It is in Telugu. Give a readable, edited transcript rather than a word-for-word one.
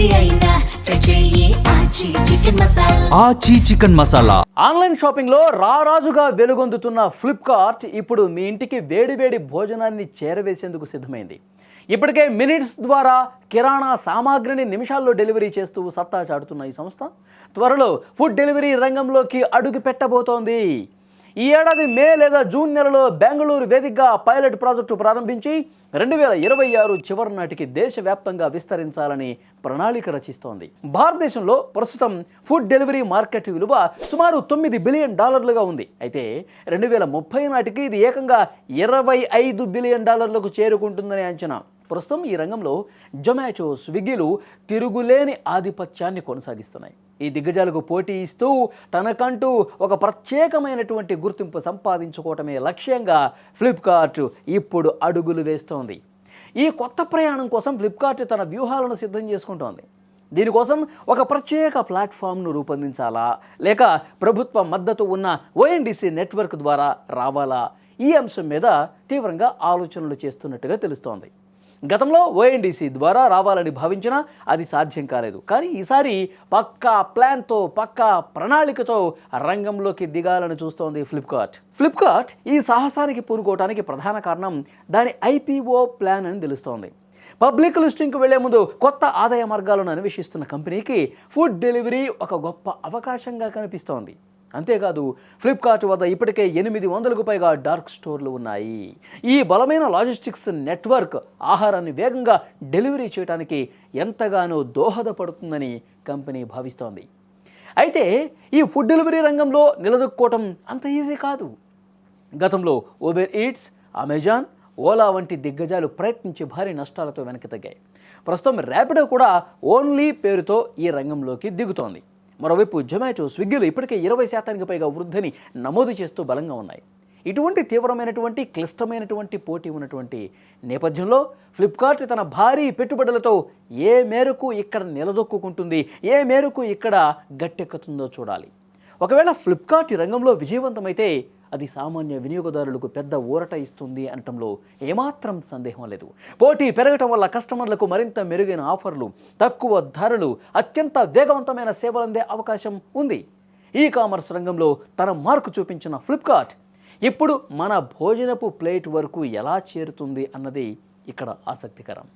ఏది అయినా ట్రై చెయ్యి ఆచి చికెన్ మసాలా. ఆచి చికెన్ మసాలా. ఆన్లైన్ షాపింగ్లో రారాజుగా వెలుగొందుతున్న ఫ్లిప్కార్ట్ ఇప్పుడు మీ ఇంటికి వేడివేడి భోజనాన్ని చేరవేసేందుకు సిద్ధమైంది. ఇప్పటికే మినిట్స్ ద్వారా కిరాణా సామాగ్రిని నిమిషాల్లో డెలివరీ చేస్తూ సత్తా చాటుతున్న ఈ సంస్థ త్వరలో ఫుడ్ డెలివరీ రంగంలోకి అడుగు పెట్టబోతోంది. ఈ ఏడాది మే లేదా జూన్ నెలలో బెంగళూరు వేదికగా పైలట్ ప్రాజెక్టు ప్రారంభించి 2026 చివరి నాటికి దేశవ్యాప్తంగా విస్తరించాలని ప్రణాళిక రచిస్తోంది. భారతదేశంలో ప్రస్తుతం ఫుడ్ డెలివరీ మార్కెట్ విలువ సుమారు $9 బిలియన్ ఉంది. అయితే 2030 నాటికి ఇది ఏకంగా $25 బిలియన్ చేరుకుంటుందని అంచనా. ప్రస్తుతం ఈ రంగంలో జొమాటో, స్విగ్గీలు తిరుగులేని ఆధిపత్యాన్ని కొనసాగిస్తున్నాయి. ఈ దిగ్గజాలకు పోటీ ఇస్తూ తనకంటూ ఒక ప్రత్యేకమైనటువంటి గుర్తింపు సంపాదించుకోవటమే లక్ష్యంగా ఫ్లిప్కార్ట్ ఇప్పుడు అడుగులు వేస్తోంది. ఈ కొత్త ప్రయాణం కోసం ఫ్లిప్కార్ట్ తన వ్యూహాలను సిద్ధం చేసుకుంటోంది. దీనికోసం ఒక ప్రత్యేక ప్లాట్ఫామ్ను రూపొందించాలా, లేక ప్రభుత్వ మద్దతు ఉన్న ONDC నెట్వర్క్ ద్వారా రావాలా, ఈ అంశం మీద తీవ్రంగా ఆలోచనలు చేస్తున్నట్టుగా తెలుస్తోంది. గతంలో ONDC ద్వారా రావాలని భావించినా అది సాధ్యం కాలేదు. కానీ ఈసారి పక్కా ప్లాన్తో, పక్కా ప్రణాళికతో రంగంలోకి దిగాలని చూస్తోంది ఫ్లిప్కార్ట్ ఈ సాహసానికి పూనుకోవడానికి ప్రధాన కారణం దాని IPO ప్లాన్ అని తెలుస్తోంది. పబ్లిక్ లిస్టింగ్కి వెళ్లే ముందు కొత్త ఆదాయ మార్గాలను అన్వేషిస్తున్న కంపెనీకి ఫుడ్ డెలివరీ ఒక గొప్ప అవకాశంగా కనిపిస్తోంది. అంతేకాదు, ఫ్లిప్కార్ట్ వద్ద ఇప్పటికే 800కు పైగా డార్క్ స్టోర్లు ఉన్నాయి. ఈ బలమైన లాజిస్టిక్స్ నెట్వర్క్ ఆహారాన్ని వేగంగా డెలివరీ చేయడానికి ఎంతగానో దోహదపడుతుందని కంపెనీ భావిస్తోంది. అయితే ఈ ఫుడ్ డెలివరీ రంగంలో నిలదొక్కుకోవటం అంత ఈజీ కాదు. గతంలో ఉబెర్ ఈట్స్, అమెజాన్, ఓలా వంటి దిగ్గజాలు ప్రయత్నించి భారీ నష్టాలతో వెనక్కి తగ్గాయి. ప్రస్తుతం ర్యాపిడో కూడా ఓన్లీ పేరుతో ఈ రంగంలోకి దిగుతోంది. మరోవైపు జొమాటో, స్విగ్గీలు ఇప్పటికే 20% పైగా వృద్ధిని నమోదు చేస్తూ బలంగా ఉన్నాయి. ఇటువంటి తీవ్రమైనటువంటి క్లిష్టమైనటువంటి పోటీ ఉన్నటువంటి నేపథ్యంలో ఫ్లిప్కార్ట్ తన భారీ పెట్టుబడులతో ఏ మేరకు ఇక్కడ నిలదొక్కుంటుంది, ఏ మేరకు ఇక్కడ గట్టెక్కుతుందో చూడాలి. ఒకవేళ ఫ్లిప్కార్ట్ ఈ రంగంలో విజయవంతమైతే అది సామాన్య వినియోగదారులకు పెద్ద ఊరట ఇస్తుంది అనటంలో ఏమాత్రం సందేహం లేదు. పోటీ పెరగటం వల్ల కస్టమర్లకు మరింత మెరుగైన ఆఫర్లు, తక్కువ ధరలు, అత్యంత వేగవంతమైన సేవలు అందే అవకాశం ఉంది. కామర్స్ రంగంలో తన మార్కు చూపించిన ఫ్లిప్కార్ట్ ఇప్పుడు మన భోజనపు ప్లేట్ వరకు ఎలా చేరుతుంది అన్నది ఇక్కడ ఆసక్తికరం.